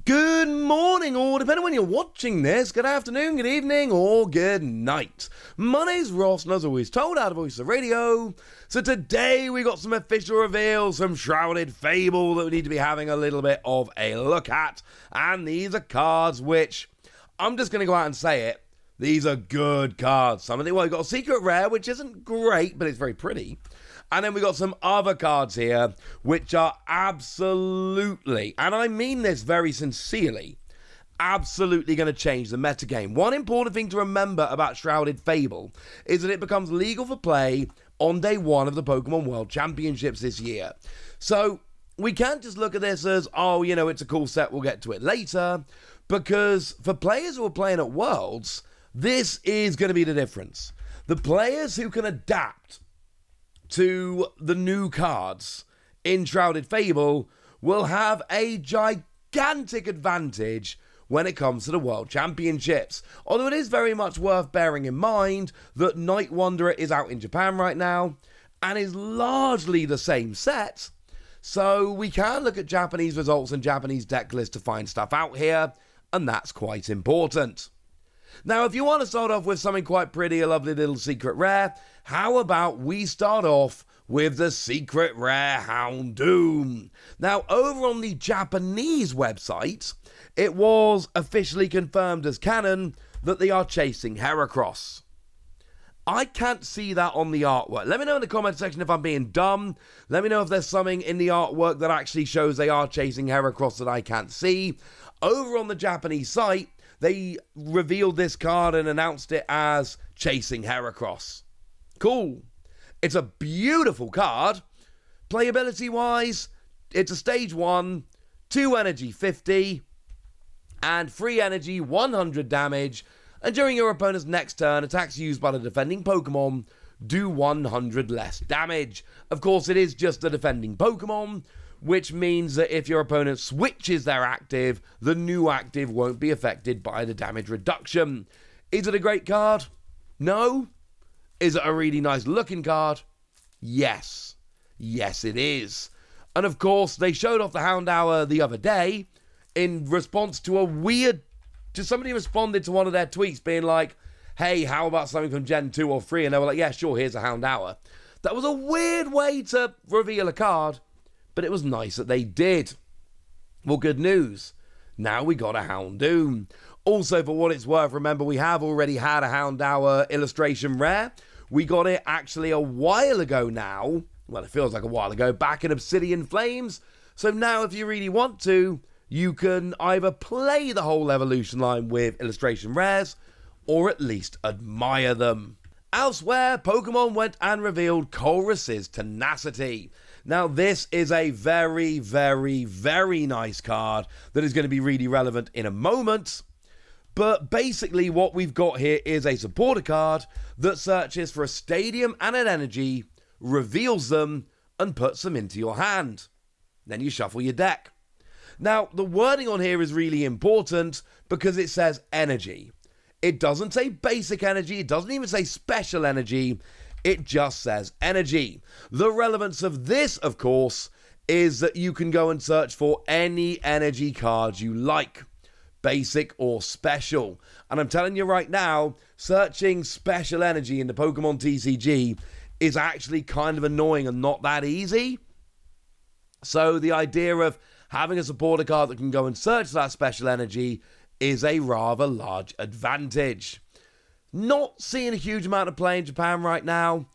Good morning, or depending on when you're watching this, good afternoon, good evening, or good night. My name's Ross, and as always told, out of Voice of Radio. So today we got some official reveals from Shrouded Fable that we need to be having a little bit of a look at. And these are cards which, I'm just going to go out and say it, these are good cards. Some of them, well, you've got a secret rare, which isn't great, but it's very pretty. And then we got some other cards here, which are absolutely, and I mean this very sincerely, absolutely going to change the metagame. One important thing to remember about Shrouded Fable is that it becomes legal for play on day one of the Pokemon World Championships this year. So we can't just look at this as, oh, you know, it's a cool set, we'll get to it later, because for players who are playing at Worlds, this is going to be the difference. The players who can adapt to the new cards in Shrouded Fable will have a gigantic advantage when it comes to the World Championships. Although it is very much worth bearing in mind that Night Wanderer is out in Japan right now and is largely the same set, so we can look at Japanese results and Japanese deck lists to find stuff out here, and that's quite important. Now, if you want to start off with something quite pretty, a lovely little secret rare, how about we start off with the secret rare Houndoom? Now, over on the Japanese website, it was officially confirmed as canon that they are chasing Heracross. I can't see that on the artwork. Let me know in the comment section if I'm being dumb. Let me know if there's something in the artwork that actually shows they are chasing Heracross that I can't see. Over on the Japanese site, they revealed this card and announced it as Chasing Heracross. Cool. It's a beautiful card. Playability-wise, it's a stage 1, 2 energy 50, and 3 energy 100 damage, and during your opponent's next turn, attacks used by the defending Pokemon do 100 less damage. Of course, it is just the defending Pokemon, which means that if your opponent switches their active, the new active won't be affected by the damage reduction. Is it a great card? No. Is it a really nice looking card? Yes. Yes, it is. And of course, they showed off the Houndour the other day in response to somebody responded to one of their tweets being like, hey, how about something from Gen 2 or 3? And they were like, yeah, sure, here's a Houndour. That was a weird way to reveal a card, but it was nice that they did. Well, good news. Now we got a Houndoom. Also, for what it's worth, remember we have already had a Houndour illustration rare. We got it actually a while ago now. Well, it feels like a while ago, back in Obsidian Flames. So now if you really want to, you can either play the whole evolution line with illustration rares, or at least admire them. Elsewhere, Pokemon went and revealed Colress's Tenacity. Now, this is a very, very, very nice card that is going to be really relevant in a moment. But basically, what we've got here is a supporter card that searches for a stadium and an energy, reveals them, and puts them into your hand. Then you shuffle your deck. Now, the wording on here is really important because it says energy. It doesn't say basic energy. It doesn't even say special energy. It just says energy. The relevance of this, of course, is that you can go and search for any energy cards you like, basic or special. And I'm telling you right now, searching special energy in the Pokemon TCG is actually kind of annoying and not that easy. So the idea of having a supporter card that can go and search that special energy is a rather large advantage. Not seeing a huge amount of play in Japan right now,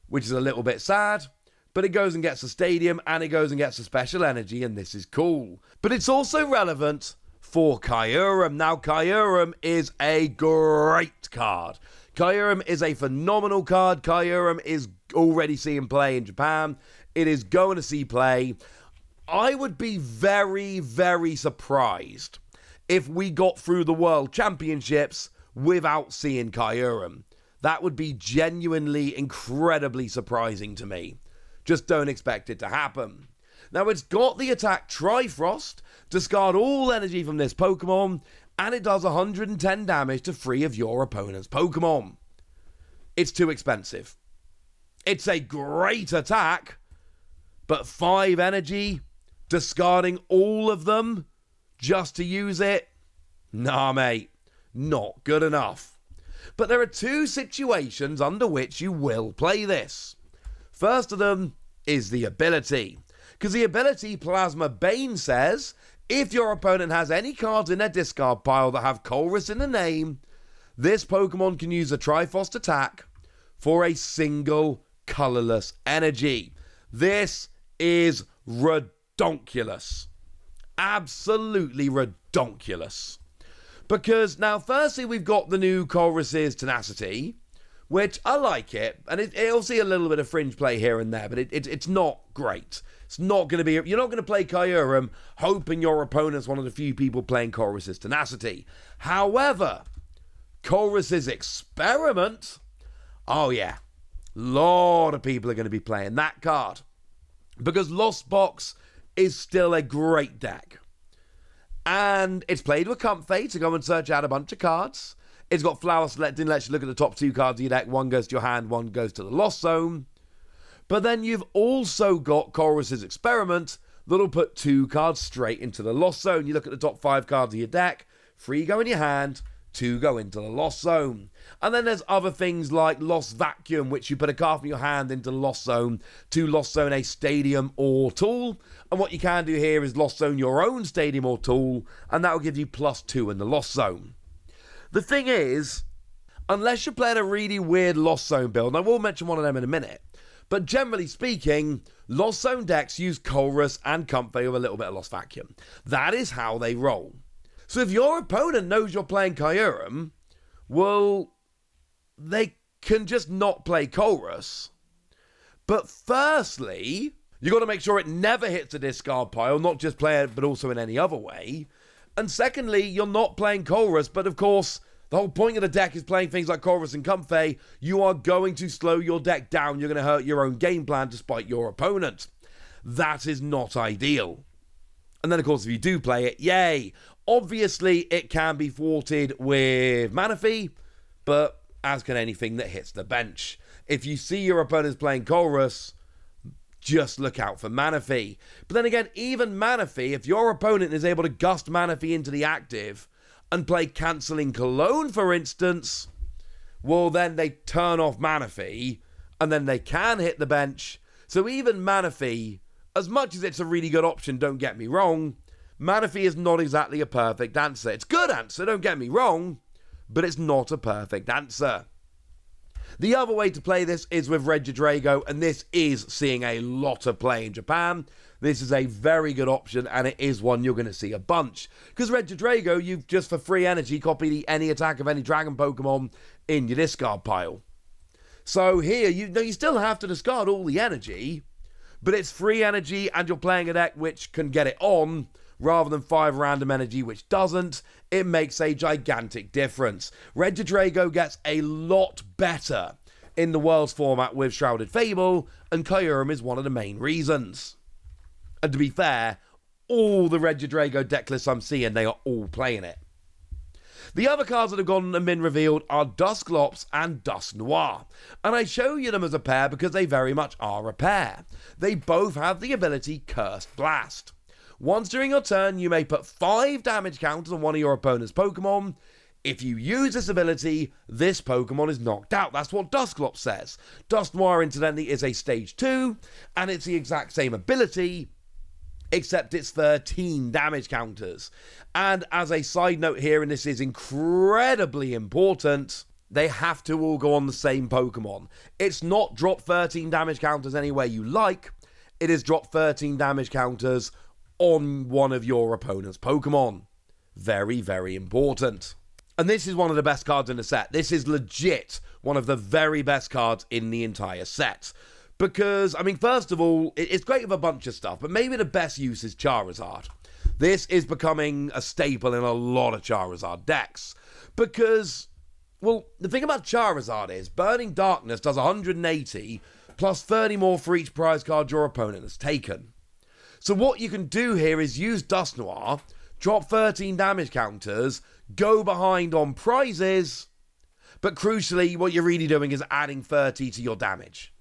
which is a little bit sad, but it goes and gets a stadium and it goes and gets a special energy, and this is cool. But it's also relevant for Kyurem. Now, Kyurem is a great card. Kyurem is a phenomenal card. Kyurem is already seeing play in Japan. It is going to see play. I would be very, very surprised if we got through the World Championships without seeing Kyurem. That would be genuinely incredibly surprising to me. Just don't expect it to happen. Now, it's got the attack Trifrost, discard all energy from this Pokemon, and it does 110 damage to 3 of your opponent's Pokemon. It's too expensive. It's a great attack, but 5 energy, discarding all of them just to use it? Nah, mate, not good enough. But there are two situations under which you will play this. First of them is the ability. Because the ability Plasma Bane says, if your opponent has any cards in their discard pile that have Colress in the name, this Pokemon can use a Triforce attack for a single colorless energy. This is redonkulous. Absolutely redonkulous. Because now, firstly, we've got the new Colress's Tenacity, which I like it, and it'll see a little bit of fringe play here and there, but it's not great. It's not going to be... You're not going to play Kyurem hoping your opponent's one of the few people playing Colress's Tenacity. However, Colress's Experiment... Oh, yeah. A lot of people are going to be playing that card. Because Lost Box is still a great deck. And it's played with Comfey to go and search out a bunch of cards. It's got Flower Selecting, lets you look at the top two cards of your deck. One goes to your hand, one goes to the Lost Zone. But then you've also got Colress's Experiment that'll put two cards straight into the Lost Zone. You look at the top five cards of your deck, 3 go in your hand, 2 go into the Lost Zone. And then there's other things like Lost Vacuum, which you put a card from your hand into the Lost Zone to Lost Zone a stadium or tool. And what you can do here is Lost Zone your own stadium or tool, and that will give you +2 in the Lost Zone. The thing is, unless you're playing a really weird Lost Zone build, and I will mention one of them in a minute, but generally speaking, Lost Zone decks use Colress and Comfey with a little bit of Lost Vacuum. That is how they roll. So if your opponent knows you're playing Kyurem, well, they can just not play Colress. But firstly, you got to make sure it never hits a discard pile, not just play it, but also in any other way. And secondly, you're not playing Colress, but of course, the whole point of the deck is playing things like Colress and Comfey. You are going to slow your deck down. You're going to hurt your own game plan despite your opponent. That is not ideal. And then, of course, if you do play it, yay. Obviously, it can be thwarted with Manaphy, but as can anything that hits the bench. If you see your opponent's playing Colress, just look out for Manaphy. But then again, even Manaphy, if your opponent is able to gust Manaphy into the active and play Cancelling Cologne, for instance, well, then they turn off Manaphy, and then they can hit the bench. So even Manaphy, as much as it's a really good option, don't get me wrong, Manaphy is not exactly a perfect answer. It's a good answer, don't get me wrong, but it's not a perfect answer. The other way to play this is with Regidrago, and this is seeing a lot of play in Japan. This is a very good option, and it is one you're going to see a bunch. Because Regidrago, you've just for free energy copy any attack of any Dragon Pokemon in your discard pile. So here, you still have to discard all the energy, but it's free energy, and you're playing a deck which can get it on, rather than 5 random energy which doesn't. It makes a gigantic difference. Regidrago gets a lot better in the Worlds format with Shrouded Fable, and Kyurem is one of the main reasons. And to be fair, all the Regidrago deck lists I'm seeing, they are all playing it. The other cards that have gone and been revealed are Dusclops and Dusknoir, and I show you them as a pair because they very much are a pair. They both have the ability Cursed Blast. Once during your turn, you may put 5 damage counters on one of your opponent's Pokemon. If you use this ability, this Pokemon is knocked out. That's what Dusclops says. Dusknoir, incidentally, is a Stage 2, and it's the exact same ability, except it's 13 damage counters. And as a side note here, and this is incredibly important, they have to all go on the same Pokemon. It's not drop 13 damage counters anywhere you like. It is drop 13 damage counters on one of your opponent's Pokemon. Very, very important. And this is one of the best cards in the set. This is legit one of the very best cards in the entire set. Because, I mean, first of all, it's great with a bunch of stuff, but maybe the best use is Charizard. This is becoming a staple in a lot of Charizard decks. Because, well, the thing about Charizard is Burning Darkness does 180 plus 30 more for each prize card your opponent has taken. So what you can do here is use Dusknoir, drop 13 damage counters, go behind on prizes, but crucially, what you're really doing is adding 30 to your damage.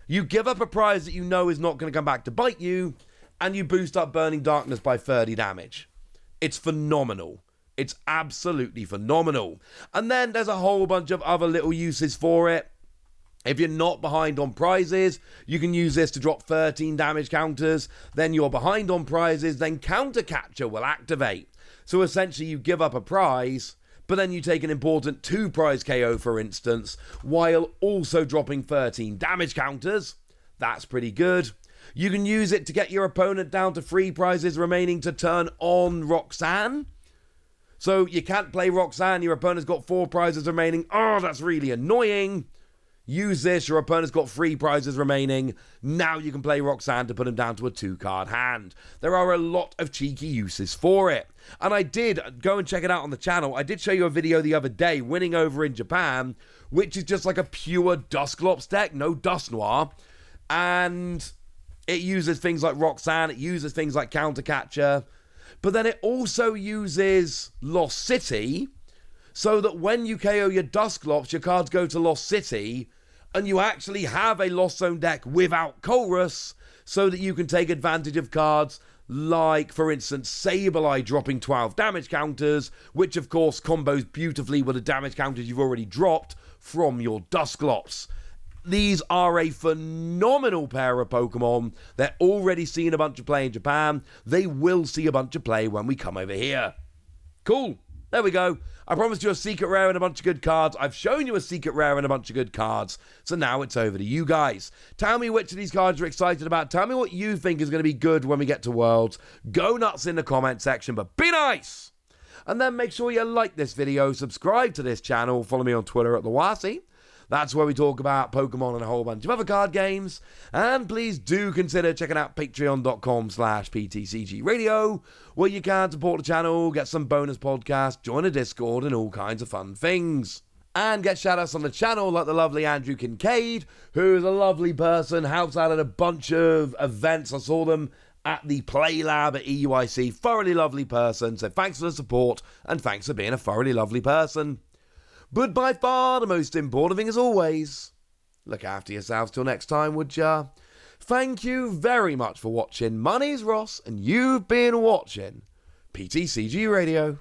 You give up a prize that you know is not going to come back to bite you, and you boost up Burning Darkness by 30 damage. It's phenomenal. It's absolutely phenomenal. And then there's a whole bunch of other little uses for it. If you're not behind on prizes, you can use this to drop 13 damage counters. Then you're behind on prizes, then Counter Catcher will activate. So essentially you give up a prize, but then you take an important 2-prize KO, for instance, while also dropping 13 damage counters. That's pretty good. You can use it to get your opponent down to 3 prizes remaining to turn on Roxanne. So you can't play Roxanne, your opponent's got 4 prizes remaining. Oh, that's really annoying. Use this, your opponent's got 3 prizes remaining. Now you can play Roxanne to put him down to a 2-card hand. There are a lot of cheeky uses for it. And I did go and check it out on the channel. I did show you a video the other day, winning over in Japan, which is just like a pure Dusclops deck, no Dusknoir. And it uses things like Roxanne, it uses things like Counter Catcher. But then it also uses Lost City, so that when you KO your Dusclops, your cards go to Lost City, and you actually have a Lost Zone deck without Chorus, so that you can take advantage of cards like, for instance, Sableye dropping 12 damage counters, which of course combos beautifully with the damage counters you've already dropped from your Dusclops. These are a phenomenal pair of Pokemon. They're already seeing a bunch of play in Japan. They will see a bunch of play when we come over here. Cool. There we go. I promised you a secret rare and a bunch of good cards. I've shown you a secret rare and a bunch of good cards. So now it's over to you guys. Tell me which of these cards you're excited about. Tell me what you think is going to be good when we get to Worlds. Go nuts in the comment section, but be nice. And then make sure you like this video, subscribe to this channel, follow me on Twitter at TheWasi. That's where we talk about Pokemon and a whole bunch of other card games. And please do consider checking out patreon.com/PTCG Radio, where you can support the channel, get some bonus podcasts, join a Discord, and all kinds of fun things. And get shoutouts on the channel like the lovely Andrew Kincaid, who is a lovely person, helps out at a bunch of events. I saw them at the Play Lab at EUIC. Thoroughly lovely person. So thanks for the support, and thanks for being a thoroughly lovely person. But by far the most important thing, as always, look after yourselves till next time, would ya? Thank you very much for watching. My name's Ross, and you've been watching PTCG Radio.